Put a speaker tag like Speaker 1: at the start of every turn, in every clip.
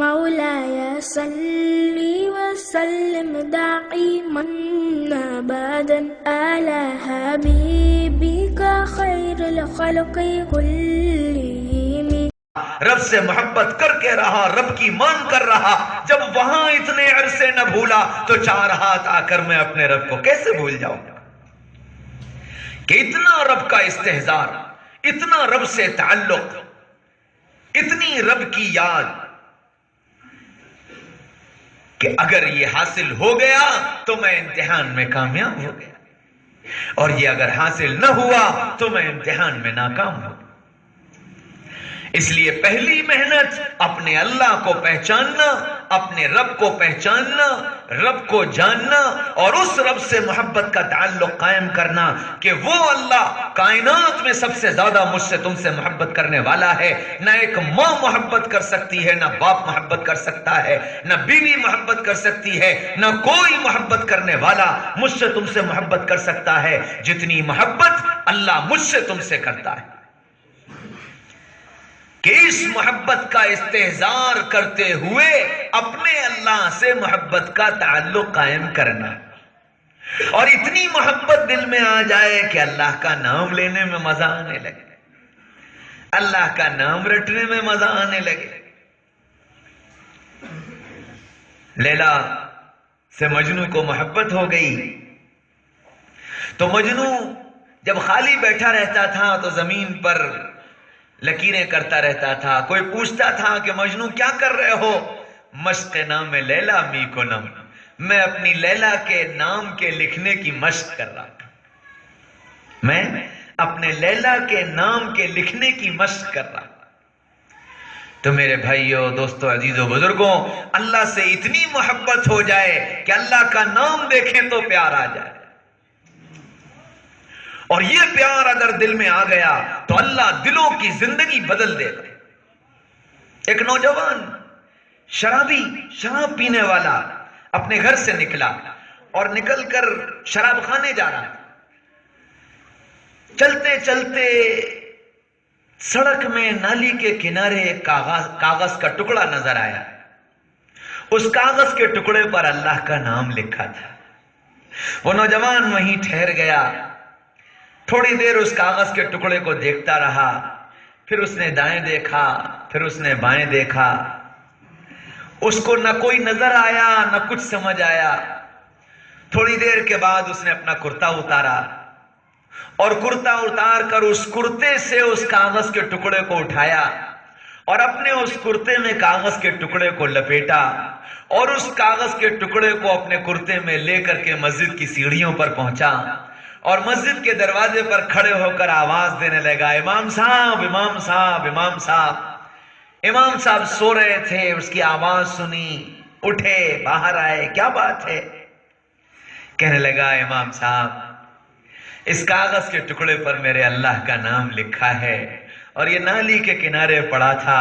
Speaker 1: مولاي صل وسلم دائما أبدا على حبيبك خير الخلق كلهم.
Speaker 2: رب سے محبت کر کے رہا، رب کی مان کر رہا، جب وہاں اتنے عرصے نہ بھولا تو چار ہاتھ آ کر میں اپنے رب کو کیسے بھول جاؤں گا؟ کہ اتنا رب کا استحضار، اتنا رب سے تعلق، اتنی رب کی یاد کہ اگر یہ حاصل ہو گیا تو میں امتحان میں کامیاب ہو گیا، اور یہ اگر حاصل نہ ہوا تو میں امتحان میں ناکام ہو گیا. اس لیے پہلی محنت اپنے اللہ کو پہچاننا، اپنے رب کو پہچاننا، رب کو جاننا، اور اس رب سے محبت کا تعلق قائم کرنا کہ وہ اللہ کائنات میں سب سے زیادہ مجھ سے تم سے محبت کرنے والا ہے. نہ ایک ماں محبت کر سکتی ہے، نہ باپ محبت کر سکتا ہے، نہ بیوی محبت کر سکتی ہے، نہ کوئی محبت کرنے والا مجھ سے تم سے محبت کر سکتا ہے جتنی محبت اللہ مجھ سے تم سے کرتا ہے. کہ اس محبت کا استحضار کرتے ہوئے اپنے اللہ سے محبت کا تعلق قائم کرنا، اور اتنی محبت دل میں آ جائے کہ اللہ کا نام لینے میں مزہ آنے لگے، اللہ کا نام رٹنے میں مزہ آنے لگے. لیلا سے مجنو کو محبت ہو گئی تو مجنو جب خالی بیٹھا رہتا تھا تو زمین پر لکیریں کرتا رہتا تھا. کوئی پوچھتا تھا کہ مجنو کیا کر رہے ہو؟ مشق نام لیلا می کو نم، میں اپنی لیلا کے نام کے لکھنے کی مشق کر رہا تھا، میں اپنے لیلا کے نام کے لکھنے کی مشق کر رہا تھا. تو میرے بھائیوں، دوستوں، عزیزوں، بزرگوں، اللہ سے اتنی محبت ہو جائے کہ اللہ کا نام دیکھیں تو پیار آ جائے، اور یہ پیار اگر دل میں آ گیا تو اللہ دلوں کی زندگی بدل دے گا. ایک نوجوان شرابی، شراب پینے والا اپنے گھر سے نکلا اور نکل کر شراب خانے جا رہا. چلتے چلتے سڑک میں نالی کے کنارے ایک کاغذ کا ٹکڑا نظر آیا. اس کاغذ کے ٹکڑے پر اللہ کا نام لکھا تھا. وہ نوجوان وہیں ٹھہر گیا، تھوڑی دیر اس کاغذ کے ٹکڑے کو دیکھتا رہا، پھر اس نے دائیں دیکھا، پھر اس نے بائیں دیکھا. اس کو نہ کوئی نظر آیا، نہ کچھ سمجھ آیا. تھوڑی دیر کے بعد اس نے اپنا کرتا اتارا، اور کرتا اتار کر اس کرتے سے اس کاغذ کے ٹکڑے کو اٹھایا، اور اپنے اس کرتے میں کاغذ کے ٹکڑے کو لپیٹا، اور اس کاغذ کے ٹکڑے کو اپنے کرتے میں لے کر کے مسجد کی سیڑھیوں پر پہنچا، اور مسجد کے دروازے پر کھڑے ہو کر آواز دینے لگا، امام صاحب، امام صاحب، امام صاحب. امام صاحب سو رہے تھے، اس کی آواز سنی، اٹھے، باہر آئے. کیا بات ہے؟ کہنے لگا، امام صاحب، اس کاغذ کے ٹکڑے پر میرے اللہ کا نام لکھا ہے، اور یہ نالی کے کنارے پڑا تھا.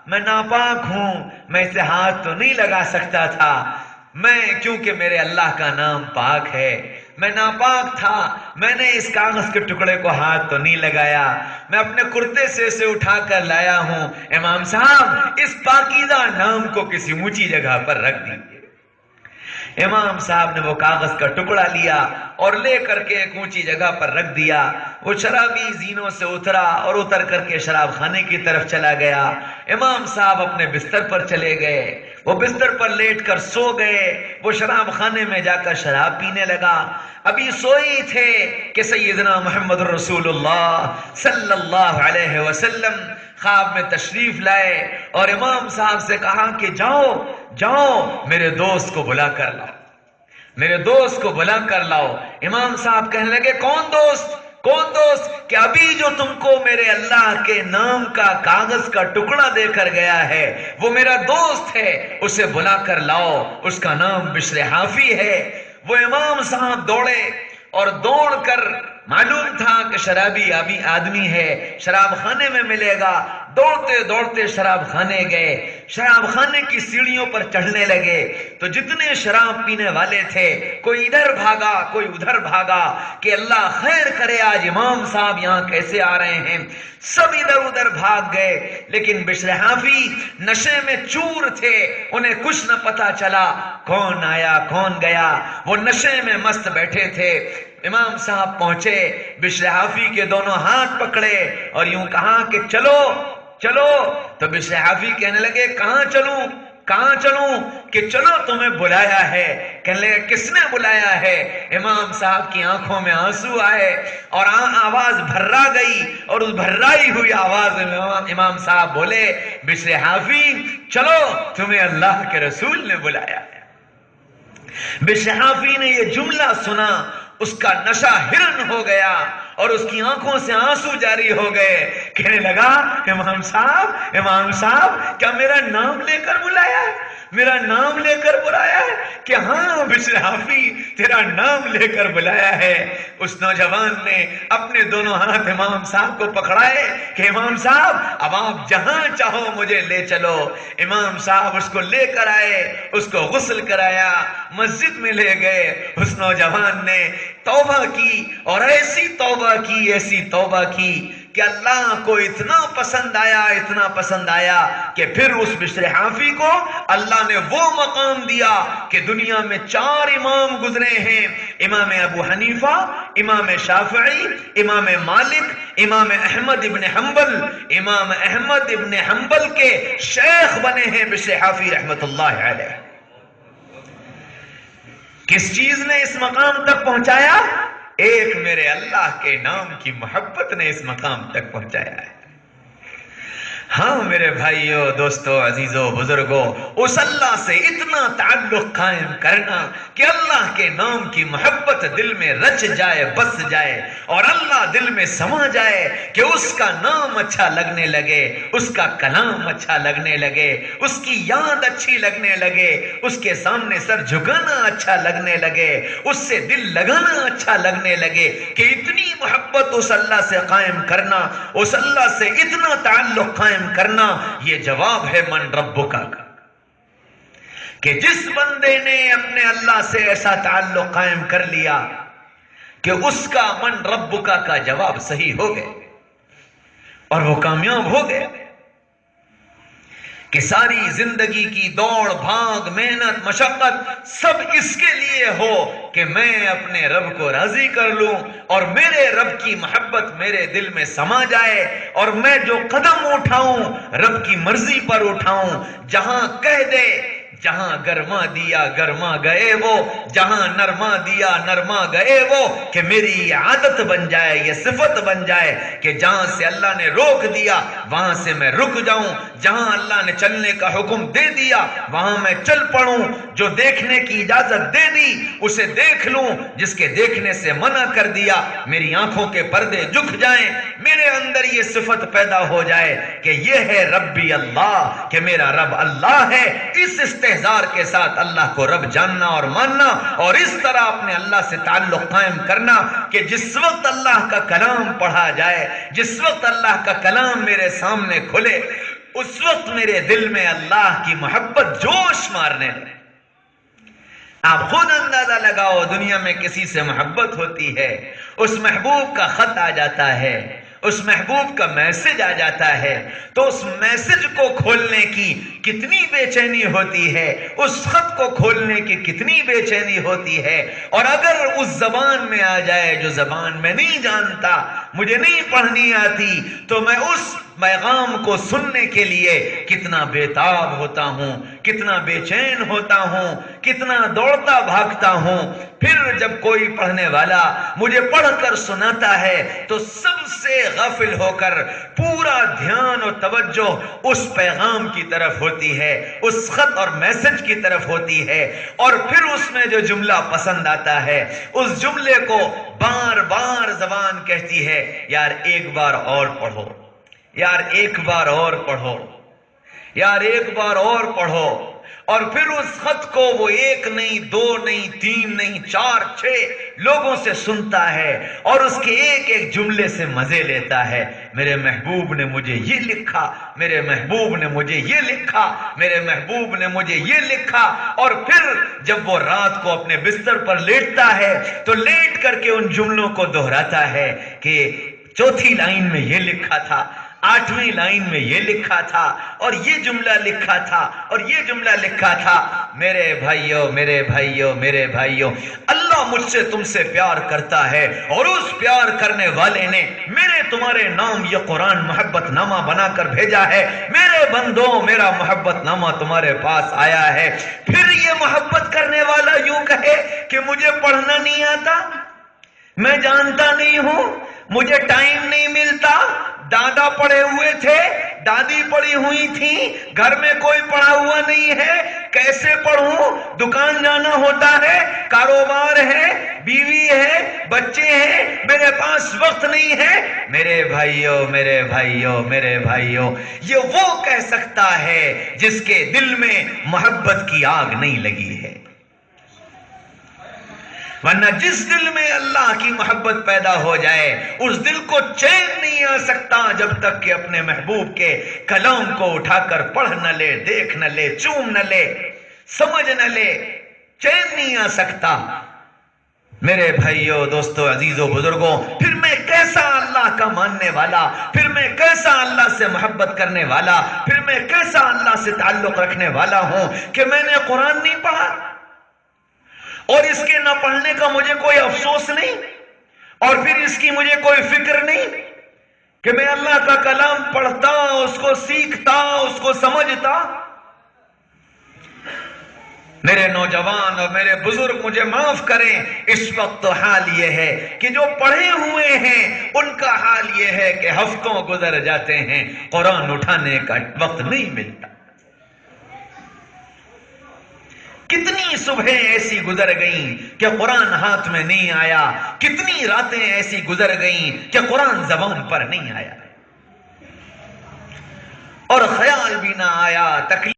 Speaker 2: میں ناپاک ہوں، میں اسے ہاتھ تو نہیں لگا سکتا تھا، میں کیونکہ میرے اللہ کا نام پاک ہے، میں ناپاک تھا، میں نے اس کاغذ کے ٹکڑے کو ہاتھ تو نہیں لگایا، میں اپنے کرتے سے اسے اٹھا کر لایا ہوں. امام صاحب، اس پاکیزہ نام کو کسی اونچی جگہ پر رکھ دیجیے. امام صاحب نے وہ کاغذ کا ٹکڑا لیا اور لے کر کے ایک اونچی جگہ پر رکھ دیا. وہ شرابی زینوں سے اترا اور اتر کر کے شراب خانے کی طرف چلا گیا. امام صاحب اپنے بستر پر چلے گئے، وہ بستر پر لیٹ کر سو گئے. وہ شراب خانے میں جا کر شراب پینے لگا. ابھی سوئی تھے کہ سیدنا محمد رسول اللہ صلی اللہ علیہ وسلم خواب میں تشریف لائے اور امام صاحب سے کہا کہ جاؤ جاؤ میرے دوست کو بلا کر لاؤ، میرے دوست کو بلا کر لاؤ. امام صاحب کہنے لگے، کون دوست؟ کون دوست؟ کہ ابھی جو تم کو میرے اللہ کے نام کا کاغذ کا ٹکڑا دے کر گیا ہے وہ میرا دوست ہے، اسے بلا کر لاؤ، اس کا نام بشر حافی ہے. وہ امام صاحب دوڑے اور دوڑ کر معلوم تھا کہ شرابی ابھی آدمی ہے، شراب خانے میں ملے گا۔ دوڑتے دوڑتے شراب خانے گئے، شراب خانے کی سیڑھیوں پر چڑھنے لگے تو جتنے شراب پینے والے تھے کوئی ادھر بھاگا کوئی ادھر بھاگا کہ اللہ خیر کرے آج امام صاحب یہاں کیسے آ رہے ہیں، سب ادھر ادھر بھاگ گئے۔ لیکن بشر حافی نشے میں چور تھے، انہیں کچھ نہ پتا چلا کون آیا کون گیا، وہ نشے میں مست بیٹھے تھے۔ امام صاحب پہنچے، بشر حافی کے دونوں ہاتھ پکڑے اور یوں کہا کہ چلو چلو۔ تو بشر حافی کہنے لگے کہاں چلوں کہاں چلوں؟ کہ چلو تمہیں بلایا ہے۔ کہنے لگے کس نے بلایا ہے؟ امام صاحب کی آنکھوں میں آنسو آئے اور آواز بھرا گئی، اور اس بھرائی ہوئی آواز میں امام صاحب بولے بشر حافی چلو تمہیں اللہ کے رسول نے بلایا ہے۔ بشر حافی نے یہ جملہ سنا، اس کا نشہ ہرن ہو گیا اور اس کی آنکھوں سے آنسو جاری ہو گئے۔ کہنے لگا امام صاحب کیا میرا نام لے کر بلایا ہے؟ میرا نام لے کر بلایا ہے؟ کہ ہاں بشر حافی تیرا نام لے کر بلایا ہے۔ اس نوجوان نے اپنے دونوں ہاتھ امام صاحب کو پکڑائے کہ امام صاحب اب آپ جہاں چاہو مجھے لے چلو۔ امام صاحب اس کو لے کر آئے، اس کو غسل کرایا، مسجد میں لے گئے۔ اس نوجوان نے توبہ کی اور ایسی توبہ کی کہ اللہ کو اتنا پسند آیا کہ پھر اس بشر حافی کو اللہ نے وہ مقام دیا کہ دنیا میں 4 امام گزرے ہیں، امام ابو حنیفہ، امام شافعی، امام مالک، امام احمد ابن حنبل۔ امام احمد ابن حنبل کے شیخ بنے ہیں بشر حافی رحمت اللہ علیہ۔ کس چیز نے اس مقام تک پہنچایا؟ ایک میرے اللہ کے نام کی محبت نے اس مقام تک پہنچایا ہے۔ ہاں میرے بھائیوں، دوستوں، عزیزوں، بزرگوں، اس اللہ سے اتنا تعلق قائم کرنا کہ اللہ کے نام کی محبت دل میں رچ جائے، بس جائے، اور اللہ دل میں سما جائے کہ اس کا نام اچھا لگنے لگے، اس کا کلام اچھا لگنے لگے، اس کی یاد اچھی لگنے لگے، اس کے سامنے سر جھکانا اچھا لگنے لگے، اس سے دل لگانا اچھا لگنے لگے کہ اتنی محبت اس اللہ سے قائم کرنا، اس اللہ سے اتنا تعلق قائم کرنا، یہ جواب ہے من ربکا کا، کہ جس بندے نے اپنے اللہ سے ایسا تعلق قائم کر لیا کہ اس کا من ربکا کا جواب صحیح ہو گئے اور وہ کامیاب ہو گئے، کہ ساری زندگی کی دوڑ بھاگ محنت مشقت سب اس کے لیے ہو کہ میں اپنے رب کو راضی کر لوں اور میرے رب کی محبت میرے دل میں سما جائے، اور میں جو قدم اٹھاؤں رب کی مرضی پر اٹھاؤں، جہاں کہہ دے جہاں گرما دیا گرما گئے وہ، جہاں نرما دیا نرما گئے وہ، کہ میری یہ عادت بن جائے، یہ صفت بن جائے کہ جہاں سے اللہ نے روک دیا وہاں سے میں رک جاؤں، جہاں اللہ نے چلنے کا حکم دے دیا وہاں میں چل پڑوں، جو دیکھنے کی اجازت دے دی اسے دیکھ لوں، جس کے دیکھنے سے منع کر دیا میری آنکھوں کے پردے جھک جائیں، میرے اندر یہ صفت پیدا ہو جائے کہ یہ ہے ربی اللہ، کہ میرا رب اللہ ہے۔ اس استحضار کے ساتھ اللہ کو رب جاننا اور ماننا، اور اس طرح اپنے اللہ سے تعلق قائم کرنا کہ جس وقت اللہ کا کلام پڑھا جائے، جس وقت اللہ کا کلام میرے سامنے کھلے، اس وقت میرے دل میں اللہ کی محبت جوش مارنے لگے۔ آپ خود اندازہ لگاؤ، دنیا میں کسی سے محبت ہوتی ہے، اس محبوب کا خط آ جاتا ہے، اس محبوب کا میسج آ جاتا ہے، تو اس میسج کو کھولنے کی کتنی بے چینی ہوتی ہے، اس خط کو کھولنے کی کتنی بے چینی ہوتی ہے، اور اگر اس زبان میں آ جائے جو زبان میں نہیں جانتا، مجھے نہیں پڑھنی آتی، تو میں اس پیغام کو سننے کے لیے کتنا بےتاب ہوتا ہوں، کتنا بے چین ہوتا ہوں، کتنا دوڑتا بھاگتا ہوں۔ پھر جب کوئی پڑھنے والا مجھے پڑھ کر سناتا ہے تو سب سے غافل ہو کر پورا دھیان اور توجہ اس پیغام کی طرف ہوتی ہے، اس خط اور میسج کی طرف ہوتی ہے، اور پھر اس میں جو جملہ پسند آتا ہے اس جملے کو بار بار زبان کہتی ہے یار ایک بار اور پڑھو، یار ایک بار اور پڑھو، یار ایک بار اور پڑھو، اور پھر اس خط کو وہ 1 نہیں 2 نہیں 3 نہیں 4 6 لوگوں سے سنتا ہے اور اس کے ایک ایک جملے سے مزے لیتا ہے. میرے محبوب نے مجھے یہ لکھا، میرے محبوب نے مجھے یہ لکھا، میرے محبوب نے مجھے یہ لکھا. اور پھر جب وہ رات کو اپنے بستر پر لیٹتا ہے تو لیٹ کر کے ان جملوں کو دہراتا ہے کہ 4تھی لائن میں یہ لکھا تھا، 8ویں لائن میں یہ لکھا تھا، اور یہ جملہ لکھا تھا، اور یہ جملہ لکھا تھا. میرے بھائیوں میرے بھائیوں میرے بھائیوں، اللہ مجھ سے تم سے پیار کرتا ہے، اور اس پیار کرنے والے نے میرے تمہارے نام یہ قرآن محبت نامہ بنا کر بھیجا ہے. میرے بندوں، میرا محبت نامہ تمہارے پاس آیا ہے. پھر یہ محبت کرنے والا یوں کہے کہ مجھے پڑھنا نہیں آتا، میں جانتا نہیں ہوں، مجھے ٹائم نہیں ملتا، دادا پڑھے ہوئے تھے، دادی پڑھی ہوئی تھی، گھر میں کوئی پڑھا ہوا نہیں ہے، کیسے پڑھوں، دکان جانا ہوتا ہے، کاروبار ہے، بیوی ہے، بچے ہیں، میرے پاس وقت نہیں ہے. میرے بھائیوں میرے بھائیوں میرے بھائیوں، یہ وہ کہہ سکتا ہے جس کے دل میں محبت کی آگ نہیں لگی ہے. ورنہ جس دل میں اللہ کی محبت پیدا ہو جائے اس دل کو چین نہیں آ سکتا جب تک کہ اپنے محبوب کے کلام کو اٹھا کر پڑھ نہ لے، دیکھ نہ لے، چوم نہ لے، سمجھ نہ لے، چین نہیں آ سکتا. میرے بھائیوں، دوستو، عزیزوں، بزرگوں، پھر میں کیسا اللہ کا ماننے والا، پھر میں کیسا اللہ سے محبت کرنے والا، پھر میں کیسا اللہ سے تعلق رکھنے والا ہوں کہ میں نے قرآن نہیں پڑھا اور اس کے نہ پڑھنے کا مجھے کوئی افسوس نہیں، اور پھر اس کی مجھے کوئی فکر نہیں کہ میں اللہ کا کلام پڑھتا، اس کو سیکھتا، اس کو سمجھتا. میرے نوجوان اور میرے بزرگ مجھے معاف کریں، اس وقت تو حال یہ ہے کہ جو پڑھے ہوئے ہیں ان کا حال یہ ہے کہ ہفتوں گزر جاتے ہیں، قرآن اٹھانے کا وقت نہیں ملتا. کتنی صبحیں ایسی گزر گئیں کہ قرآن ہاتھ میں نہیں آیا، کتنی راتیں ایسی گزر گئیں کہ قرآن زبان پر نہیں آیا، اور خیال بھی نہ آیا، تکلیف